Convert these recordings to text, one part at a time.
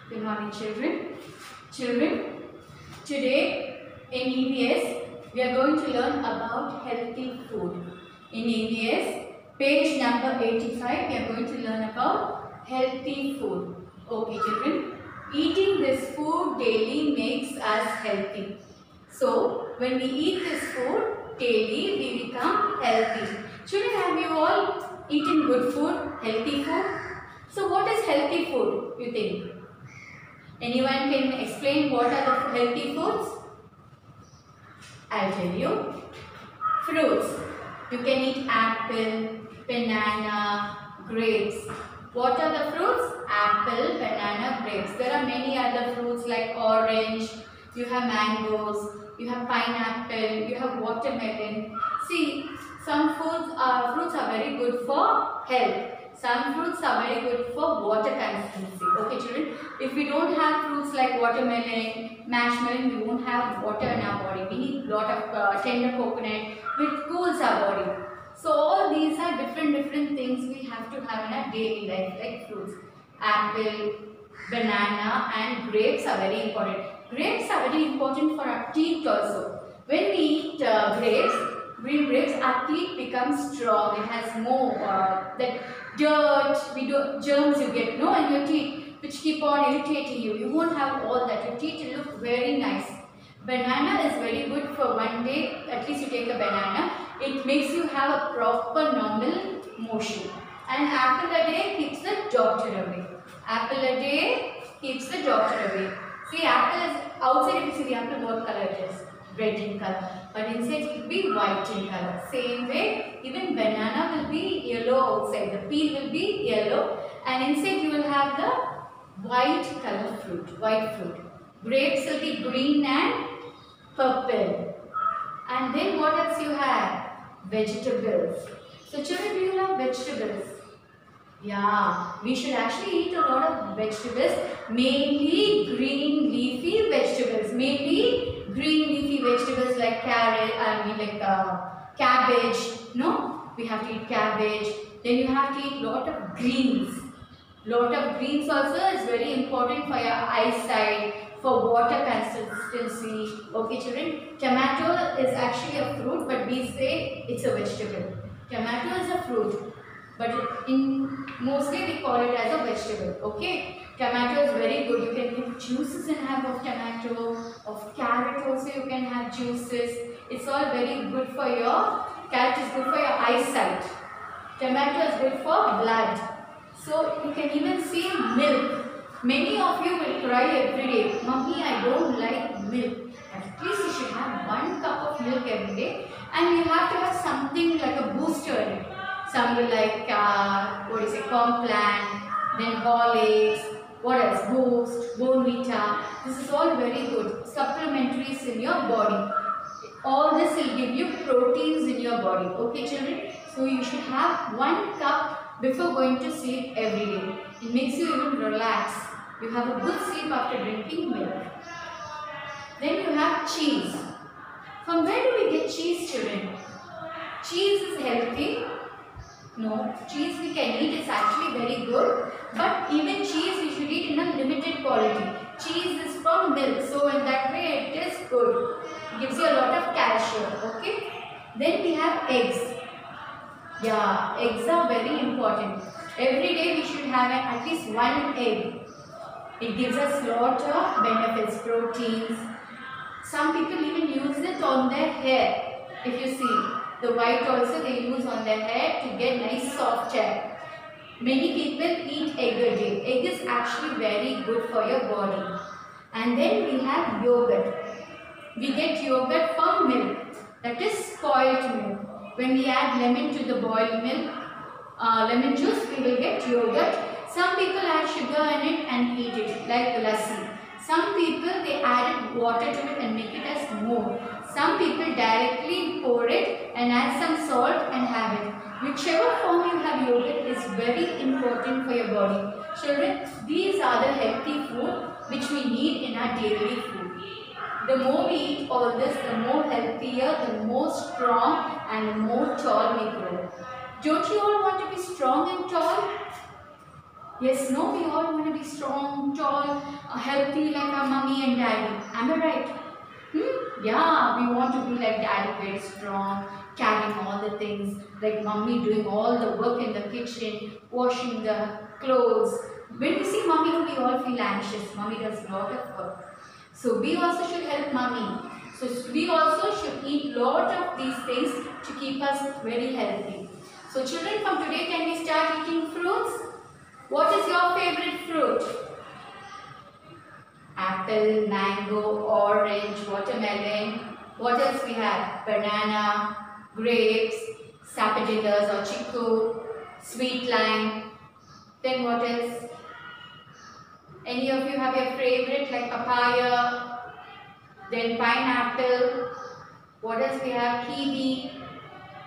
Good morning, children. Children, today in EVS, we are going to learn about healthy food. In EVS, page number 85, we are going to learn about healthy food. Okay, children. Eating this food daily makes us healthy. So, when we eat this food daily, we become healthy. Children, have you all eaten good food, healthy food? So, what is healthy food, you think? Anyone can explain what are the healthy foods? I'll tell you. Fruits. You can eat apple, banana, grapes. What are the fruits? Apple, banana, grapes. There are many other fruits like orange, you have mangoes, you have pineapple, you have watermelon. See, some fruits are very good for health. Some fruits are very good for water consistency. Okay, children. If we don't have fruits like watermelon, marshmallow, we won't have water in our body. We need a lot of tender coconut which cools our body. So all these are different things we have to have in our daily life, like fruits. Apple, banana and grapes are very important. Grapes are very important for our teeth also. When we eat green grapes, our teeth become strong. It has more that dirt, germs you get in your teeth which keep on irritating you. You won't have all that. Your teeth will look very nice. Banana is very good for one day. At least you take a banana. It makes you have a proper normal motion. And apple a day keeps the doctor away. Apple a day keeps the doctor away. See, apple is outside. If you see the apple, what color it is? Red in color. But inside it will be white in color. Same way, even banana will be yellow outside. The peel will be yellow, and inside you will have the white color fruit. White fruit. Grapes will be green and purple. And then what else you have? Vegetables. So children, do you love vegetables? Yeah, we should actually eat a lot of vegetables, mainly green leafy vegetables. Mainly green leafy vegetables like cabbage. No, we have to eat cabbage. Then you have to eat lot of greens. Lot of greens also is very important for your eyesight, for water consistency. Okay, children. Tomato is actually a fruit, but we say it's a vegetable. Tomato is a fruit, but mostly we call it as a vegetable. Okay, tomato is very good. You can give juices and have of tomato, of carrot also you can have juices. It's all very good for your, carrot is good for your eyesight. Tomato is good for blood. So you can even see milk. Many of you will cry every day, "Mummy, I don't like milk." At least you should have 1 cup of milk every day, and you have to have something like a booster in it. Some will like, Complan, then Horlicks, what else? Boost, Bonvita. This is all very good. Supplementaries in your body. All this will give you proteins in your body. Okay, children? So you should have 1 cup before going to sleep every day. It makes you even relax. You have a good sleep after drinking milk. Then you have cheese. From where do we get cheese, children? Cheese is healthy. No, cheese we can eat, it's actually very good, but even cheese we should eat in a limited quality. Cheese is from milk, so in that way it is good. It gives you a lot of calcium, okay? Then we have eggs. Yeah, eggs are very important. Every day we should have at least 1 egg. It gives us lot of benefits, proteins. Some people even use it on their hair, if you see. The white also they use on their hair to get nice soft hair. Many people eat egg a day. Egg is actually very good for your body. And then we have yogurt. We get yogurt from milk. That is spoiled milk. When we add lemon to the boiled milk, lemon juice, we will get yogurt. Some people add sugar in it and eat it like lassi. Some people they add water to it and make it as more. Some people directly pour it and add some salt and have it. Whichever form you have yogurt is very important for your body. Children, these are the healthy food which we need in our daily food. The more we eat all this, the more healthier, the more strong and the more tall we grow. Don't you all want to be strong and tall? Yes, no, we all want to be strong, tall, healthy like our mummy and daddy. Am I right? Yeah, we want to be like daddy, very strong, carrying all the things, like mummy doing all the work in the kitchen, washing the clothes. When we see mummy, we all feel anxious. Mummy does a lot of work. So we also should help mummy. So we also should eat lot of these things to keep us very healthy. So children, from today can we start eating fruits? What is your favorite fruit? Apple, mango, orange, watermelon. What else we have? Banana, grapes, sapodillas or chiku, sweet lime. Then what else? Any of you have your favorite like papaya? Then pineapple. What else we have? Kiwi.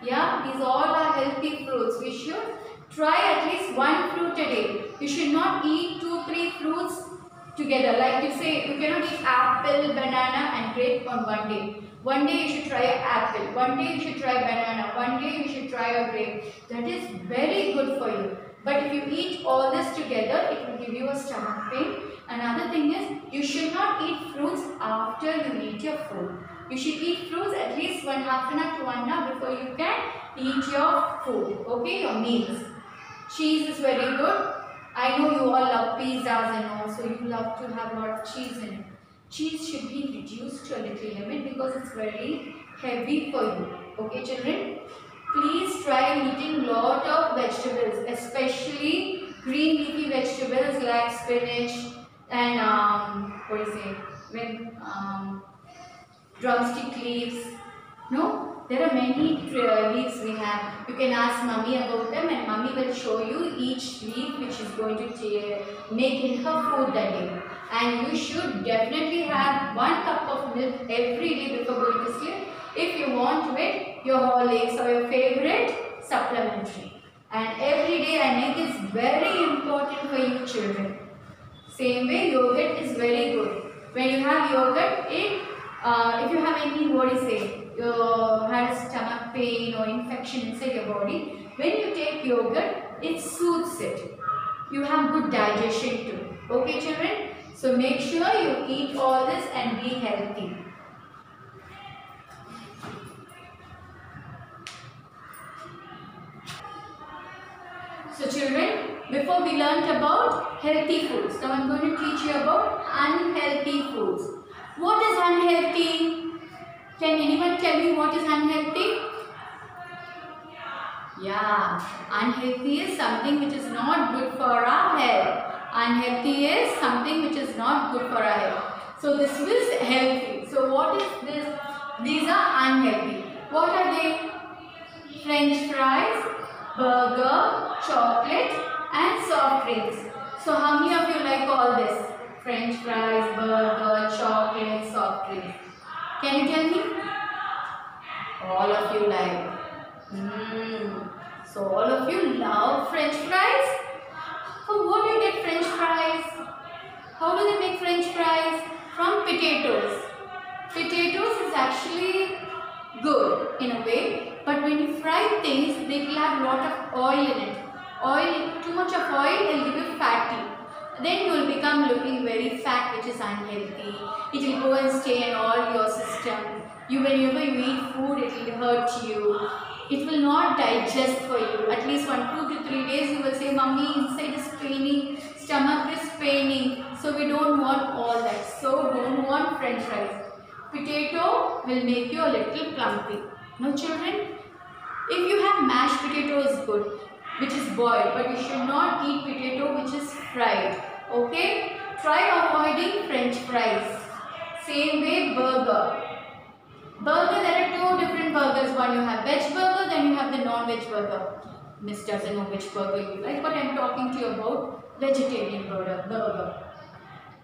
Yeah, these all are healthy fruits. We should try at least one fruit a day. You should not eat 2-3 fruits together. Like you say, you cannot eat apple, banana and grape on one day. One day you should try an apple. One day you should try banana. One day you should try a grape. That is very good for you. But if you eat all this together, it will give you a stomach pain. Another thing is, you should not eat fruits after you eat your food. You should eat fruits at least half an hour to 1 hour before you can eat your food. Okay, your meals. Cheese is very good. I know you all love pizzas and all, so you love to have a lot of cheese in it. Cheese should be reduced to a little limit because it's very heavy for you. Okay, children? Please try eating lot of vegetables, especially green leafy vegetables like spinach and what do you say? Drumstick leaves. No, there are many leaves we have. You can ask mummy about them and mummy will show you each leaf which is going to make in her food that day. And you should definitely have 1 cup of milk every day before going to sleep if you want to eat your Horlicks or your favorite supplementary. And every day an egg is very important for you children. Same way yogurt is very good. When you have yogurt, if you have any, you had a stomach pain or infection inside your body, when you take yogurt, it soothes it. You have good digestion too. Okay children? So make sure you eat all this and be healthy. So children, before we learnt about healthy foods, now I am going to teach you about unhealthy foods. What is unhealthy? Can anyone tell me what is unhealthy? Yeah, unhealthy is something which is not good for our health. Unhealthy is something which is not good for our health. So this is healthy. So what is this? These are unhealthy. What are they? French fries, burger, chocolate and soft drinks. So how many of you like all this? French fries, burger, chocolate, soft drinks. Can you tell me? All of you like. So all of you love French fries? From what do you get French fries? How do they make French fries? From potatoes. Potatoes is actually good in a way, but when you fry things, they will have a lot of oil in it. Too much of oil will give you fatty. Then you will become looking very fat, which is unhealthy. It will go and stay in all your system. Whenever you eat food, it will hurt you. It will not digest for you. At least 2 to 3 days you will say, Mummy, inside is paining, stomach is paining. So we don't want all that. So don't want French fries. Potato will make you a little plumpy. No children? If you have mashed potato is good, which is boiled, but you should not eat potato which is fried. Okay? Try avoiding French fries. Same way burger. Burger, there are 2 different burgers. One you have veg burger, then you have the non-veg burger. Miss doesn't know which burger you like, but I am talking to you about vegetarian burger.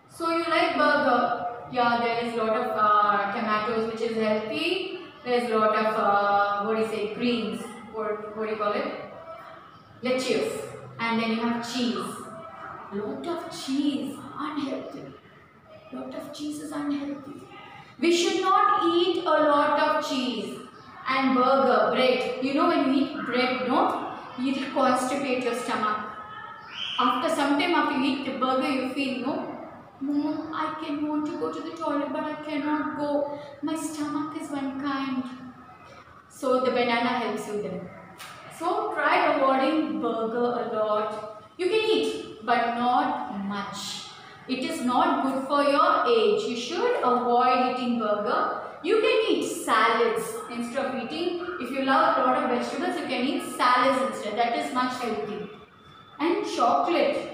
So you like burger. Yeah, there is a lot of tomatoes which is healthy. There is a lot of, greens. What do you call it? Lettuce. And then you have cheese. Lot of cheese, unhealthy. Lot of cheese is unhealthy. We should not eat a lot of cheese and burger, bread. You know when you eat bread, no? It will constipate your stomach. After some time, after you eat the burger, you feel, no, Mom, I can want to go to the toilet, but I cannot go. My stomach is one kind. So the banana helps you then. So try avoiding burger a lot. You can eat, but not much. It is not good for your age. You should avoid eating burger. You can eat salads instead of eating. If you love a lot of vegetables, you can eat salads instead. That is much healthy. And chocolate.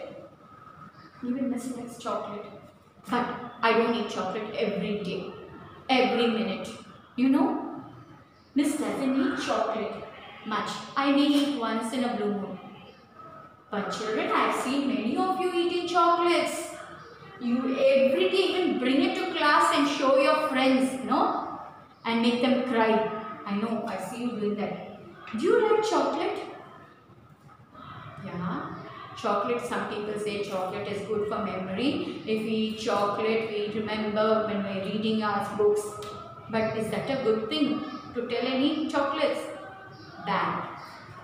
Even Miss likes chocolate. But I don't eat chocolate every day, every minute. You know, Miss doesn't eat chocolate much. I may eat once in a blue moon. But children, I've seen many of you eating chocolates. You every day even bring it to class and show your friends, no? And make them cry. I know, I see you doing that. Do you like chocolate? Yeah. Chocolate, some people say chocolate is good for memory. If we eat chocolate, we remember when we're reading our books. But is that a good thing to tell and eat chocolates? Bad.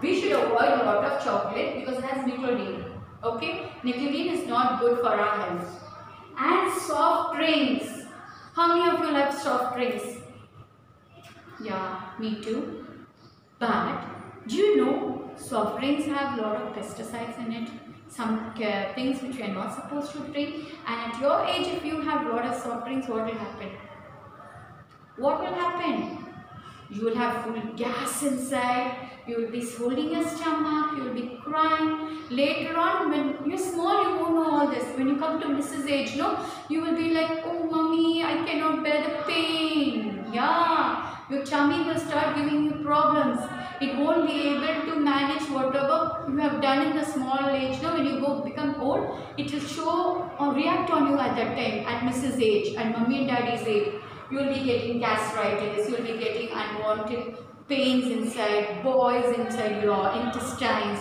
We should avoid a lot of chocolate because it has nicotine. Okay? Nicotine is not good for our health. And soft drinks. How many of you like soft drinks? Yeah, me too. But do you know soft drinks have a lot of pesticides in it? Some things which we are not supposed to drink. And at your age, if you have a lot of soft drinks, what will happen? What will happen? You will have full gas inside. You will be holding your stomach. You will be crying. Later on, when you're small, you won't know all this. When you come to Mrs. age, no, you will be like, oh, mommy, I cannot bear the pain. Yeah, your tummy will start giving you problems. It won't be able to manage whatever you have done in the small age. No, when you become old, it will show or react on you at that time, at Mrs. age and mommy and daddy's age. You will be getting gastritis, you will be getting unwanted pains inside, boils inside your intestines.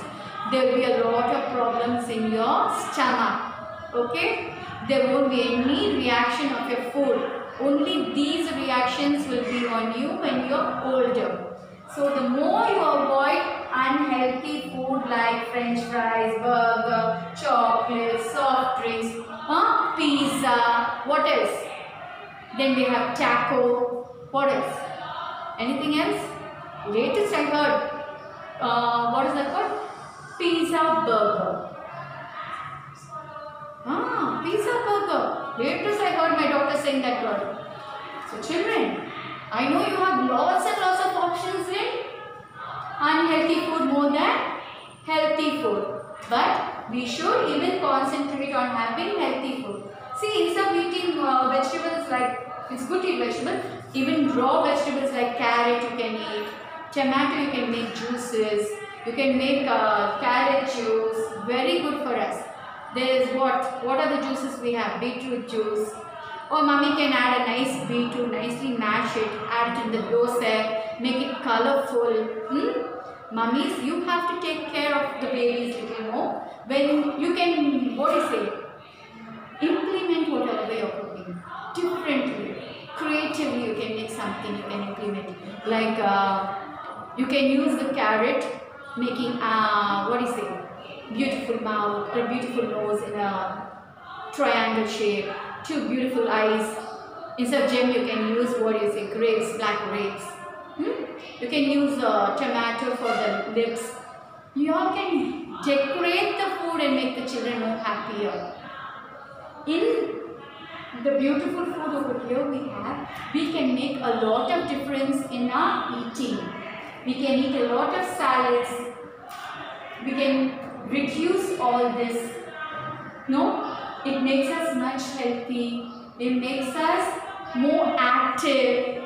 There will be a lot of problems in your stomach. Okay? There won't be any reaction of your food. Only these reactions will be on you when you're older. So the more you avoid unhealthy food like french fries, burger, chocolate, soft drinks, pizza, what else? Then we have taco. What else? Anything else? Latest I heard, what is that called? Pizza burger. Pizza burger. Latest I heard my doctor saying that word. So children, I know you have lots and lots of options in unhealthy food more than healthy food. But we should even concentrate on having healthy food. See, instead of eating vegetables like, it's good to eat vegetables, even raw vegetables like carrot you can eat, tomato you can make juices, you can make carrot juice, very good for us. There is what are the juices we have? Beetroot juice. Or mommy can add a nice beetroot, nicely mash it, add it in the dosa, make it colorful. Mummies, you have to take care of the babies little more. When you can, what do you say? Implement whatever you're cooking differently, creatively. You can make something you can implement. Like you can use the carrot, making what do you say? Beautiful mouth, a beautiful nose in a triangle shape, two beautiful eyes. Instead of jam, you can use what do you say? Grapes, black grapes. You can use tomato for the lips. You all can decorate the food and make the children more happier. In the beautiful food over here we can make a lot of difference in our eating. We can eat a lot of salads. We can reduce all this. No, it makes us much healthy. It makes us more active.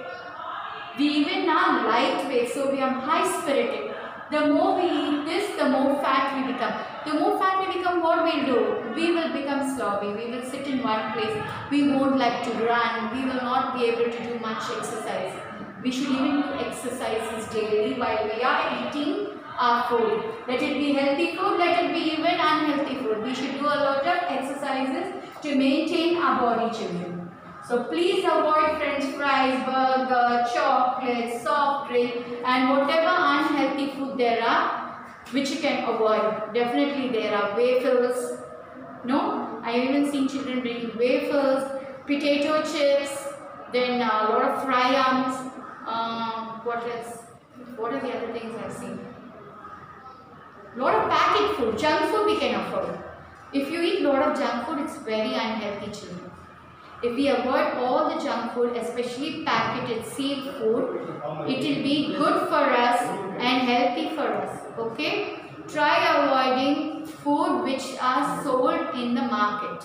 We even are lightweight, so we are high spirited. The more we eat this, the more fat we become. The more fat we become, what we'll do? We will become sloppy. We will sit in one place. We won't like to run. We will not be able to do much exercise. We should even do exercises daily while we are eating our food. Let it be healthy food, let it be even unhealthy food. We should do a lot of exercises to maintain our body, children. So please avoid french fries, burger, chocolate, soft drink and whatever unhealthy food there are. which you can avoid. Definitely there are wafers. No, I have even seen children bringing wafers, potato chips, then a lot of fry-ums. What else? What are the other things I've seen? Lot of packet food, junk food we can afford. If you eat lot of junk food, it's very unhealthy, children. If we avoid all the junk food, especially packeted sealed food, it will be good for us and healthy for us. Okay? Try avoiding food which are sold in the market.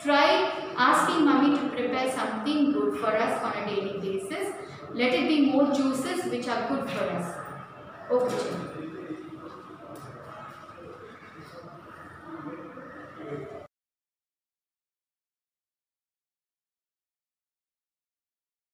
Try asking mommy to prepare something good for us on a daily basis. Let it be more juices which are good for us. Okay.